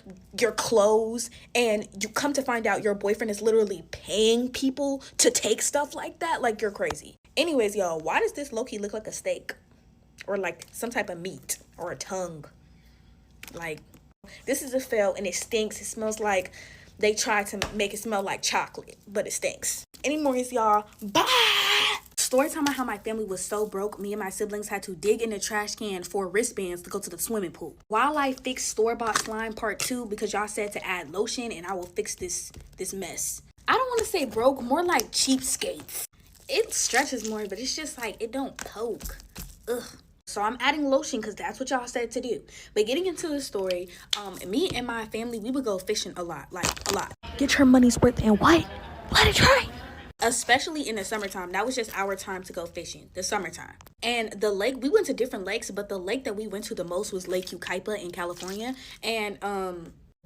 S1: your clothes, and you come to find out your boyfriend is literally paying people to take stuff like that. Like, you're crazy. Anyways, y'all, why does this low-key look like a steak or like some type of meat or a tongue? Like, this is a fail, and it stinks. It smells like they tried to make it smell like chocolate, but it stinks. Anyways, y'all, bye. Story time about how my family was so broke, me and my siblings had to dig in the trash can for wristbands to go to the swimming pool. While I fix store-bought slime part 2, because y'all said to add lotion, and I will fix this mess. I don't want to say broke, more like cheapskates. It stretches more, but it's just like, it don't poke. Ugh. So I'm adding lotion because that's what y'all said to do. But getting into the story, me and my family, we would go fishing a lot, like a lot. Get your money's worth and what? Let it try. Especially in the summertime. That was just our time to go fishing, the summertime. And the lake, we went to different lakes, but the lake that we went to the most was Lake Ukaipa in California. And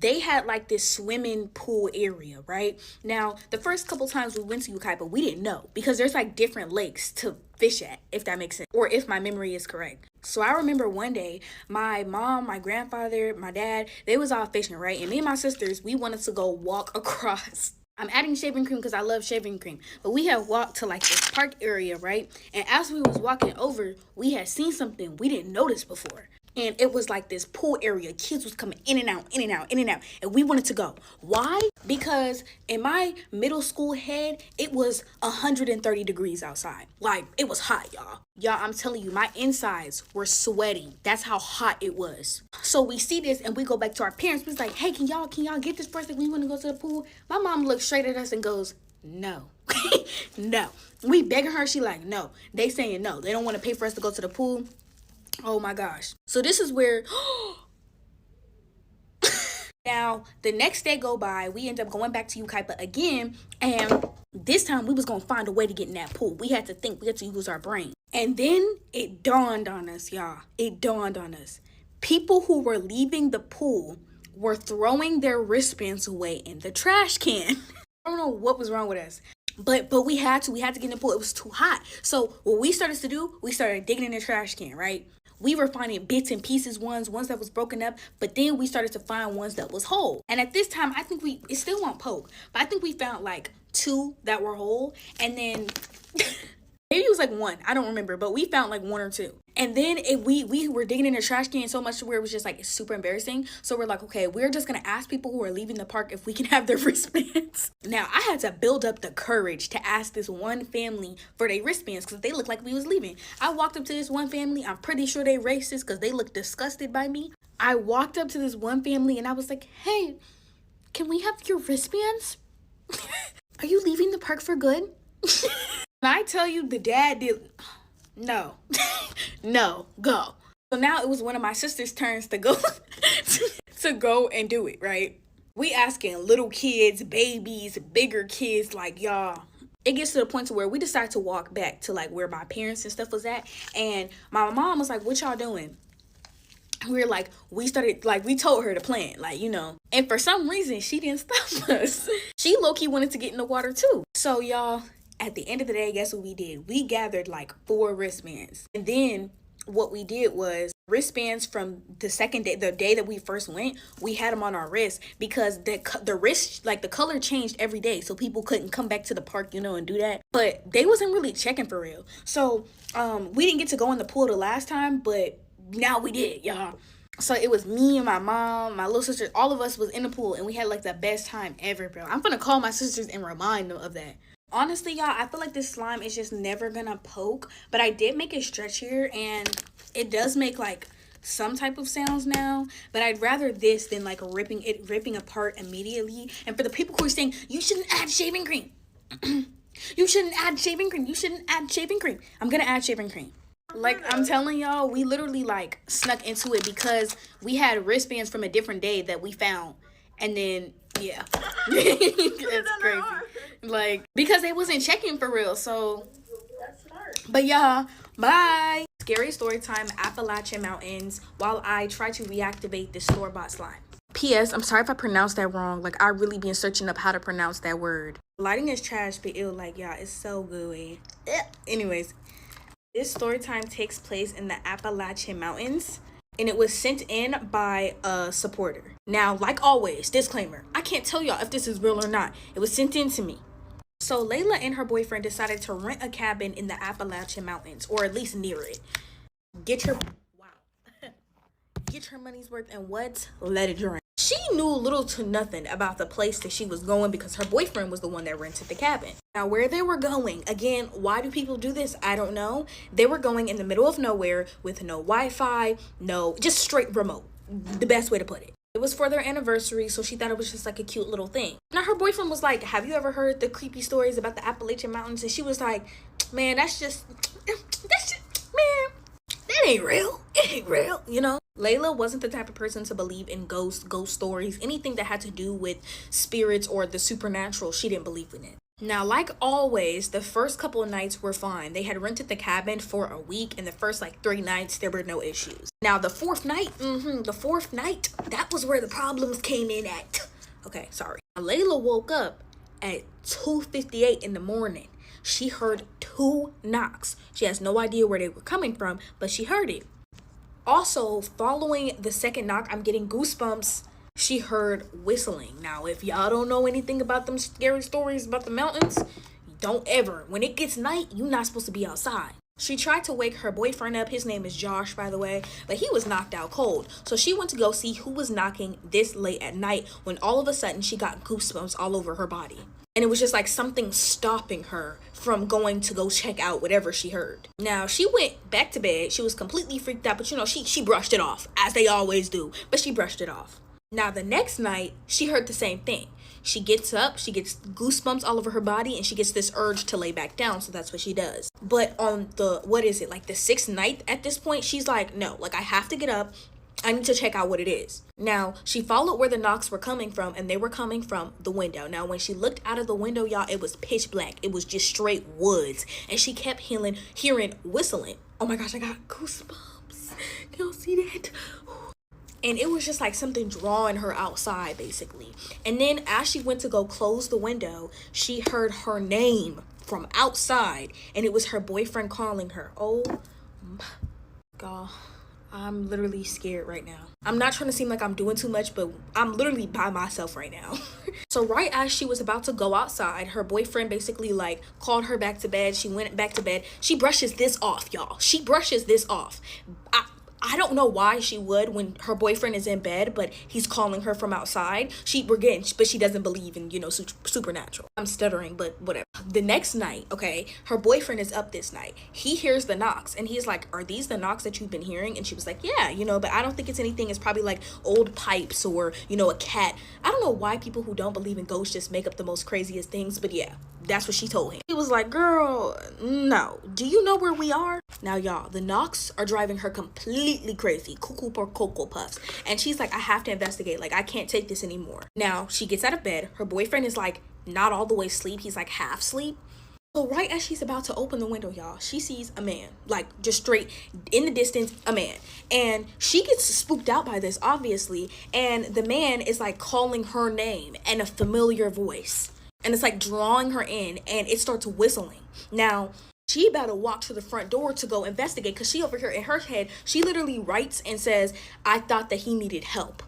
S1: they had like this swimming pool area, right? Now, the first couple times we went to Ukaipa, we didn't know, because there's like different lakes to fish at, if that makes sense, or if my memory is correct. So I remember one day, my mom, my grandfather, my dad, they was all fishing, right? And me and my sisters, we wanted to go walk across. I'm adding shaving cream because I love shaving cream. But we had walked to like this park area, right? And as we was walking over, we had seen something we didn't notice before. And it was like this pool area. Kids was coming in and out, in and out, in and out. And we wanted to go. Why? Because in my middle school head, it was 130 degrees outside. Like, it was hot, y'all. Y'all, I'm telling you, my insides were sweating. That's how hot it was. So we see this and we go back to our parents. We're like, hey, can y'all get this first? Like, we want to go to the pool. My mom looks straight at us and goes, no. No. We begging her. She like, no. They saying no. They don't want to pay for us to go to the pool. Oh my gosh. So this is where now the next day go by, we end up going back to Ukaipa again, and this time we was gonna find a way to get in that pool. We had to think, we had to use our brain. And then it dawned on us, y'all. It dawned on us. People who were leaving the pool were throwing their wristbands away in the trash can. I don't know what was wrong with us. But we had to get in the pool. It was too hot. So what we started to do, we started digging in the trash can, right? We were finding bits and pieces, ones that was broken up, but then we started to find ones that was whole. And at this time, I think it still won't poke, but I think we found like 2 that were whole, and then maybe it was like 1, I don't remember, but we found like 1 or 2. And then we were digging in the trash can so much to where it was just like super embarrassing. So we're like, okay, we're just gonna ask people who are leaving the park if we can have their wristbands. Now I had to build up the courage to ask this one family for their wristbands because they looked like we was leaving. I walked up to this one family. I'm pretty sure they racist because they looked disgusted by me. I walked up to this one family and I was like, hey, can we have your wristbands? Are you leaving the park for good? And I tell you, the dad did. No. No, go. So now it was one of my sister's turns to go to go and do it, right? We asking little kids, babies, bigger kids, like, y'all. It gets to the point to where we decide to walk back to like where my parents and stuff was at. And my mom was like, what y'all doing? We were like, we told her to plan, like, you know. And for some reason, she didn't stop us. She low-key wanted to get in the water too. So y'all, at the end of the day, guess what we did? We gathered like 4 wristbands. And then what we did was wristbands from the second day, the day that we first went, we had them on our wrists because the wrist, like the color changed every day, so people couldn't come back to the park, and do that. But they wasn't really checking for real. So we didn't get to go in the pool the last time, but now we did, y'all. So it was me and my mom, my little sister, all of us was in the pool, and we had like the best time ever, bro. I'm gonna call my sisters and remind them of that. Honestly, y'all, I feel like this slime is just never gonna poke, but I did make it stretchier, and it does make like some type of sounds now, but I'd rather this than like ripping apart immediately. And for the people who are saying you shouldn't add shaving cream, you shouldn't add shaving cream, I'm gonna add shaving cream. Like, I'm telling y'all, we literally like snuck into it because we had wristbands from a different day that we found, and then yeah. It's crazy. Like, because they wasn't checking for real. So, but yeah, bye. Scary story time, Appalachian Mountains, while I try to reactivate this store-bought slime. P.S. I'm sorry if I pronounced that wrong. Like, I really been searching up how to pronounce that word. Lighting is trash, but ew, like, y'all, it's so gooey. Anyways, this story time takes place in the Appalachian Mountains, and it was sent in by a supporter. Now, like always, disclaimer, I can't tell y'all if this is real or not. It was sent in to me. So Layla and her boyfriend decided to rent a cabin in the Appalachian Mountains, or at least near it. Get your money's worth, and what? Let it drain. She knew little to nothing about the place that she was going because her boyfriend was the one that rented the cabin. Now, where they were going, again, why do people do this? I don't know. They were going in the middle of nowhere with no Wi-Fi, just straight remote. The best way to put it. It was for their anniversary, so she thought it was just like a cute little thing. Now, her boyfriend was like, have you ever heard the creepy stories about the Appalachian Mountains? And she was like, man, that's just, man, that ain't real. It ain't real, Layla wasn't the type of person to believe in ghost stories, anything that had to do with spirits or the supernatural. She didn't believe in it. Now, like always, the first couple of nights were fine. They had rented the cabin for a week, and the first 3 nights there were no issues. Now, the fourth night, that was where the problems came in at. Okay, sorry. Layla woke up at 2:58 in the morning. She heard 2 knocks. She has no idea where they were coming from, but she heard it. Also, following the second knock, I'm getting goosebumps. She heard whistling. Now, if y'all don't know anything about them scary stories about the mountains, don't ever. When it gets night, you're not supposed to be outside. She tried to wake her boyfriend up. His name is Josh, by the way, but he was knocked out cold. So she went to go see who was knocking this late at night when all of a sudden she got goosebumps all over her body. And it was just like something stopping her from going to go check out whatever she heard. Now, she went back to bed. She was completely freaked out, but she brushed it off, as they always do. But she brushed it off. Now, the next night, she heard the same thing. She gets up, she gets goosebumps all over her body, and she gets this urge to lay back down, so that's what she does. But on the, the 6th night at this point, she's like, no, I have to get up. I need to check out what it is. Now, she followed where the knocks were coming from, and they were coming from the window. Now, when she looked out of the window, y'all, it was pitch black. It was just straight woods, and she kept hearing whistling. Oh my gosh, I got goosebumps. Can y'all see that? And it was just like something drawing her outside, basically. And then as she went to go close the window, she heard her name from outside, and it was her boyfriend calling her. Oh my God. I'm literally scared right now. I'm not trying to seem like I'm doing too much, but I'm literally by myself right now. So right as she was about to go outside, her boyfriend basically called her back to bed. She went back to bed. She brushes this off, y'all. She brushes this off. I don't know why she would when her boyfriend is in bed, but he's calling her from outside. But she doesn't believe in, supernatural. I'm stuttering, but whatever. The next night, okay, her boyfriend is up this night. He hears the knocks, and he's like, are these the knocks that you've been hearing? And she was like, yeah, but I don't think it's anything. It's probably old pipes or, a cat. I don't know why people who don't believe in ghosts just make up the most craziest things, but yeah, that's what she told him. He was like, girl, no. Do you know where we are? Now, y'all, the knocks are driving her completely crazy. Cuckoo for Cocoa Puffs. And she's like, I have to investigate. I can't take this anymore. Now, she gets out of bed. Her boyfriend is not all the way asleep. He's half asleep. So right as she's about to open the window, y'all, she sees a man, just straight in the distance, a man. And she gets spooked out by this, obviously. And the man is calling her name in a familiar voice. And it's drawing her in, and it starts whistling. Now, She about to walk to the front door to go investigate, because she over here in her head, she literally writes and says, I thought that he needed help.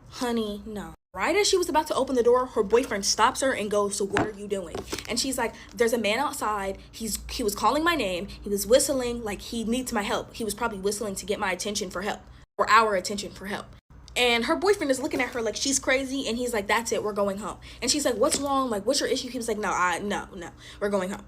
S1: Honey, no. Right as she was about to open the door, her boyfriend stops her and goes, so what are you doing? And she's like, there's a man outside. He was calling my name. He was whistling like he needs my help. He was probably whistling to get my attention for help, or our attention for help. And her boyfriend is looking at her like she's crazy, and he's like, that's it, we're going home. And she's like, what's wrong? Like, what's your issue? He was like, no, we're going home.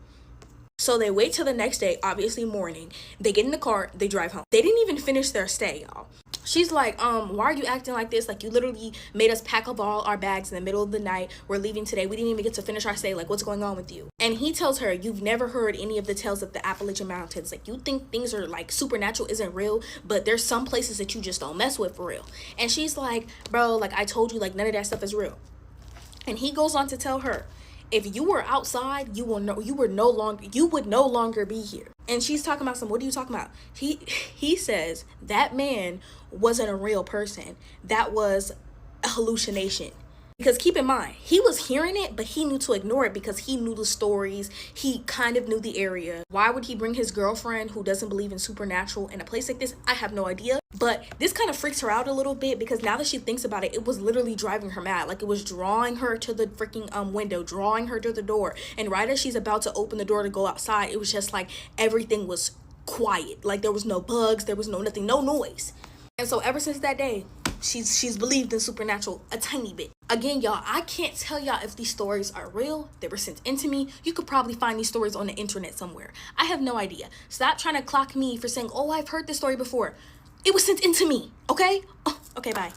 S1: So they wait till the next day, obviously morning. They get in the car, they drive home. They didn't even finish their stay, y'all. She's like, why are you acting like this? Like, you literally made us pack up all our bags in the middle of the night. We're leaving today. We didn't even get to finish our stay. Like, what's going on with you? And he tells her, you've never heard any of the tales of the Appalachian Mountains. Like, you think things are like supernatural isn't real, but there's some places that you just don't mess with for real. And she's like, bro, like I told you, like none of that stuff is real. And he goes on to tell her, if you were outside, you would no longer be here. And she's talking about what are you talking about? He says that man wasn't a real person. That was a hallucination. Because keep in mind, he was hearing it, but he knew to ignore it because he knew the stories. He kind of knew the area. Why would he bring his girlfriend who doesn't believe in supernatural in a place like this? I have no idea. But this kind of freaks her out a little bit, because now that she thinks about it, it was literally driving her mad. Like, it was drawing her to the freaking window, drawing her to the door. And right as she's about to open the door to go outside, it was just like everything was quiet. Like, there was no bugs, there was no nothing, no noise. And so ever since that day, she's believed in supernatural a tiny bit. Again, y'all, I can't tell y'all if these stories are real. They were sent into me. You could probably find these stories on the internet somewhere. I have no idea. Stop trying to clock me for saying, oh, I've heard this story before. It was sent into me, okay? Oh, okay, bye.